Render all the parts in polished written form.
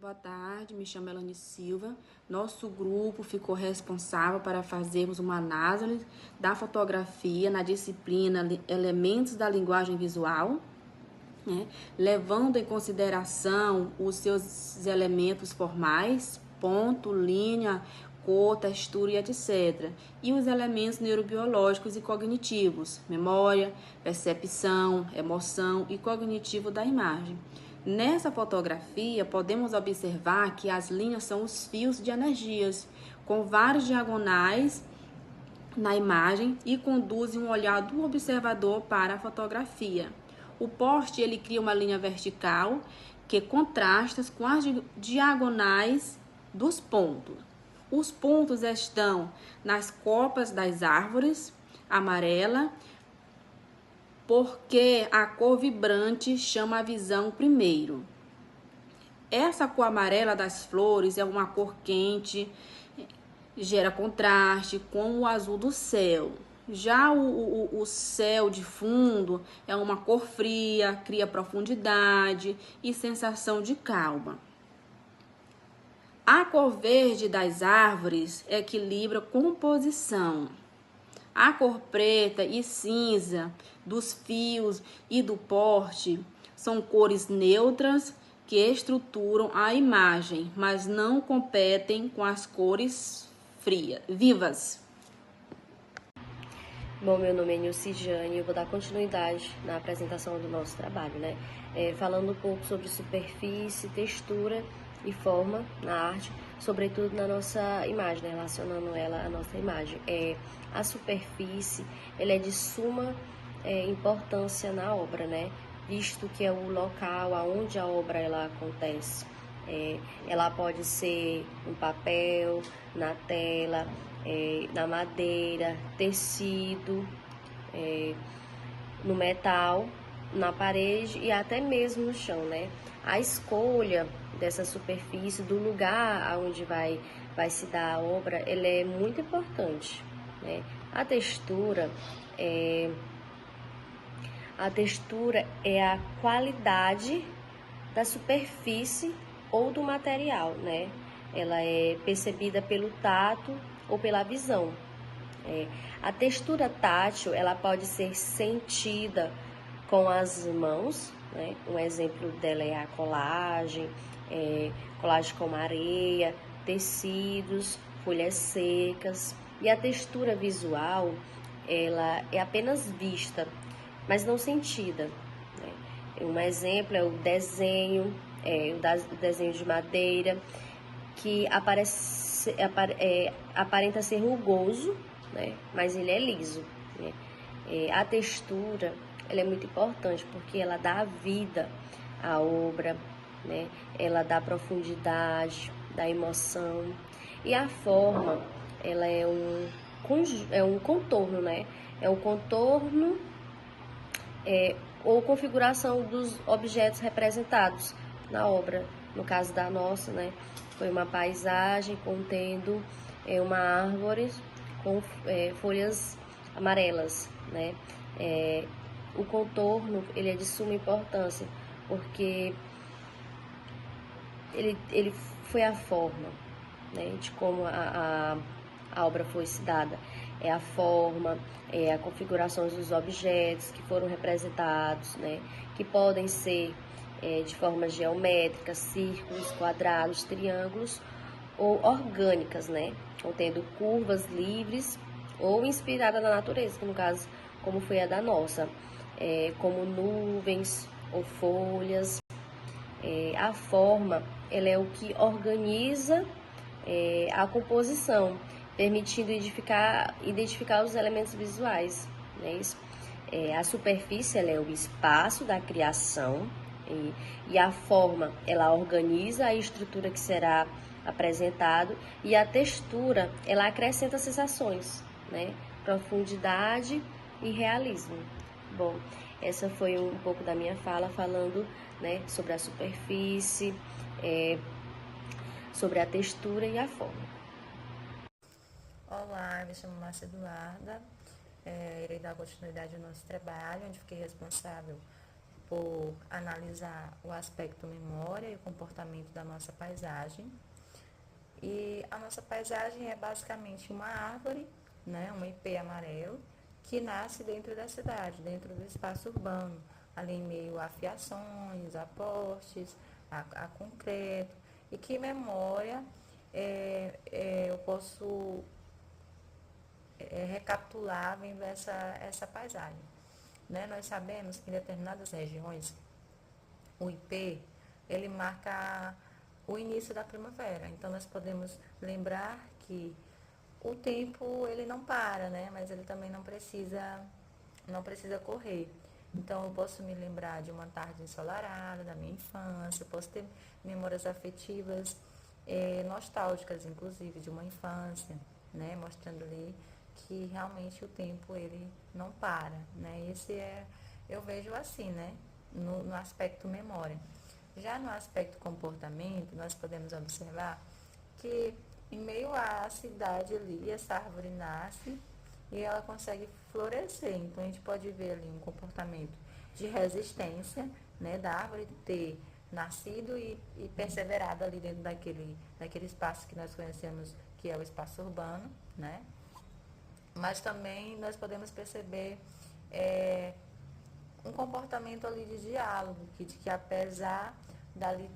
boa tarde. Me chamo Elane Silva. Nosso grupo ficou responsável para fazermos uma análise da fotografia na disciplina Elementos da Linguagem Visual, né? Levando em consideração os seus elementos formais, ponto, linha, cor, textura e etc. E os elementos neurobiológicos e cognitivos, memória, percepção, emoção e cognitivo da imagem. Nessa fotografia, podemos observar que as linhas são os fios de energias, com várias diagonais na imagem e conduzem um olhar do observador para a fotografia. O poste ele cria uma linha vertical que contrasta com as diagonais dos pontos. Os pontos estão nas copas das árvores, amarela, porque a cor vibrante chama a visão primeiro. Essa cor amarela das flores é uma cor quente, gera contraste com o azul do céu. Já o céu de fundo é uma cor fria, cria profundidade e sensação de calma. A cor verde das árvores equilibra a composição. A cor preta e cinza dos fios e do porte são cores neutras que estruturam a imagem, mas não competem com as cores vivas. Bom, meu nome é Nilce Jane e eu vou dar continuidade na apresentação do nosso trabalho, né? Falando um pouco sobre superfície, textura e forma na arte, sobretudo na nossa imagem, né? Relacionando ela à nossa imagem. A superfície, ela é de suma importância na obra, né? Visto que é o local aonde a obra ela acontece. Ela pode ser no papel, na tela, na madeira, tecido, no metal, na parede e até mesmo no chão, né? A escolha dessa superfície, do lugar onde vai se dar a obra, ela é muito importante, né? A textura é a qualidade da superfície ou do material, né? Ela é percebida pelo tato ou pela visão. A textura tátil, ela pode ser sentida com as mãos, né? Um exemplo dela é a colagem, colagem com areia, tecidos, folhas secas. E a textura visual, ela é apenas vista, mas não sentida, né? Um exemplo é o desenho, o desenho de madeira, que aparenta ser rugoso, né? Mas ele é liso, né? A textura, ela é muito importante porque ela dá vida à obra, né? Ela dá profundidade, dá emoção. E a forma, ela é um contorno, né? É um contorno ou configuração dos objetos representados na obra. No caso da nossa, né? Foi uma paisagem contendo uma árvore com folhas amarelas, né? O contorno, ele é de suma importância, porque ele foi a forma, né, de como a obra foi se dada. É a forma, a configuração dos objetos que foram representados, né, que podem ser de formas geométricas, círculos, quadrados, triângulos ou orgânicas, né, contendo curvas livres ou inspirada na natureza, que no caso, como foi a da nossa, como nuvens ou folhas. A forma, ela é o que organiza a composição, permitindo identificar os elementos visuais, né? A superfície, ela é o espaço da criação, e a forma, ela organiza a estrutura que será apresentado, e a textura, ela acrescenta sensações, né? Profundidade e realismo. Bom, essa foi um pouco da minha fala, falando, né, sobre a superfície, sobre a textura e a forma. Olá, eu me chamo Márcia Eduarda, irei dar continuidade ao nosso trabalho, onde fiquei responsável por analisar o aspecto memória e o comportamento da nossa paisagem. E a nossa paisagem é basicamente uma árvore, né, um ipê amarelo, que nasce dentro da cidade, dentro do espaço urbano, ali em meio a fiações, a postes, a concreto, e que memória eu posso recapitular vendo essa paisagem. Né? Nós sabemos que em determinadas regiões, o ipê, ele marca o início da primavera. Então, nós podemos lembrar que o tempo, ele não para, né? Mas ele também não precisa correr. Então, eu posso me lembrar de uma tarde ensolarada, da minha infância, eu posso ter memórias afetivas, nostálgicas, inclusive, de uma infância, né? Mostrando ali que realmente o tempo, ele não para, né? Eu vejo assim, né? No aspecto memória. Já no aspecto comportamento, nós podemos observar que em meio à cidade ali, essa árvore nasce e ela consegue florescer. Então, a gente pode ver ali um comportamento de resistência, né, da árvore ter nascido e perseverado ali dentro daquele espaço que nós conhecemos, que é o espaço urbano, né? Mas também nós podemos perceber um comportamento ali de diálogo, de que apesar dali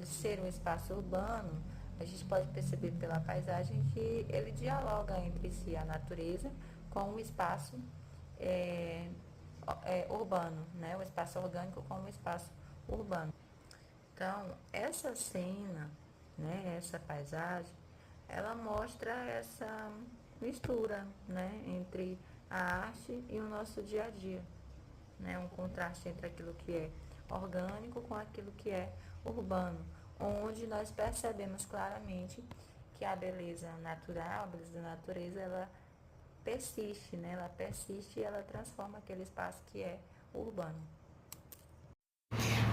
ser um espaço urbano, a gente pode perceber pela paisagem que ele dialoga entre si, a natureza, com o espaço urbano, né? O espaço orgânico com o espaço urbano. Então, essa cena, né, essa paisagem, ela mostra essa mistura, né, entre a arte e o nosso dia a dia. Né, um contraste entre aquilo que é orgânico com aquilo que é urbano, onde nós percebemos claramente que a beleza natural, a beleza da natureza, ela persiste, né? Ela persiste e ela transforma aquele espaço que é urbano.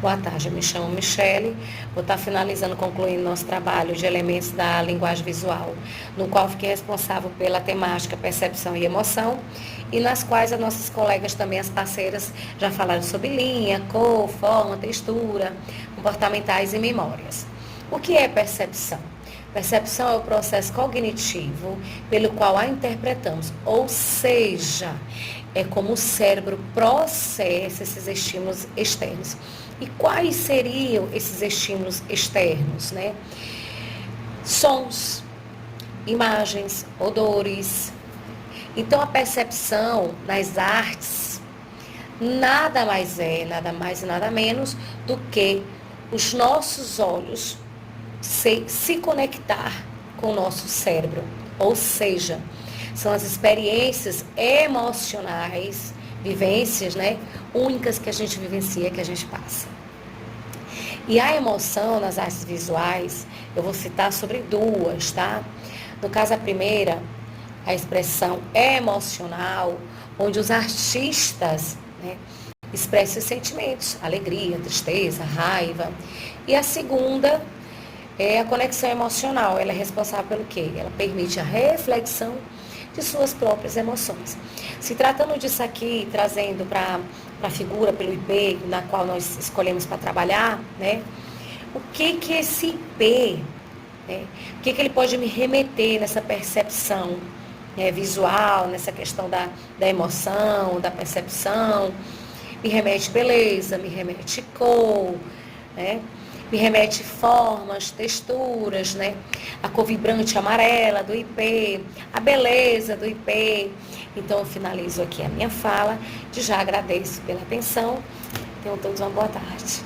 Boa tarde, eu me chamo Michele, vou estar finalizando, concluindo nosso trabalho de elementos da linguagem visual, no qual fiquei responsável pela temática percepção e emoção, e nas quais as nossas colegas também, as parceiras, já falaram sobre linha, cor, forma, textura, comportamentais e memórias. O que é percepção? Percepção é o processo cognitivo pelo qual a interpretamos, ou seja, é como o cérebro processa esses estímulos externos. E quais seriam esses estímulos externos, né? Sons, imagens, odores. Então, a percepção nas artes nada mais é, nada mais e nada menos do que os nossos olhos se conectar com o nosso cérebro. Ou seja, são as experiências emocionais, vivências, né, únicas que a gente vivencia, que a gente passa. E a emoção nas artes visuais, eu vou citar sobre duas, tá? No caso, a primeira, a expressão emocional, onde os artistas, né, expressam os sentimentos, alegria, tristeza, raiva. E a segunda é a conexão emocional. Ela é responsável pelo quê? Ela permite a reflexão de suas próprias emoções. Se tratando disso aqui, trazendo para a figura pelo IP, na qual nós escolhemos para trabalhar, né? O que esse IP, né? O que ele pode me remeter nessa percepção, né, visual, nessa questão da emoção, da percepção? Me remete beleza, me remete cor, né? Me remete formas, texturas, né? A cor vibrante amarela do IP, a beleza do IP. Então, eu finalizo aqui a minha fala, já agradeço pela atenção. Tenham todos uma boa tarde.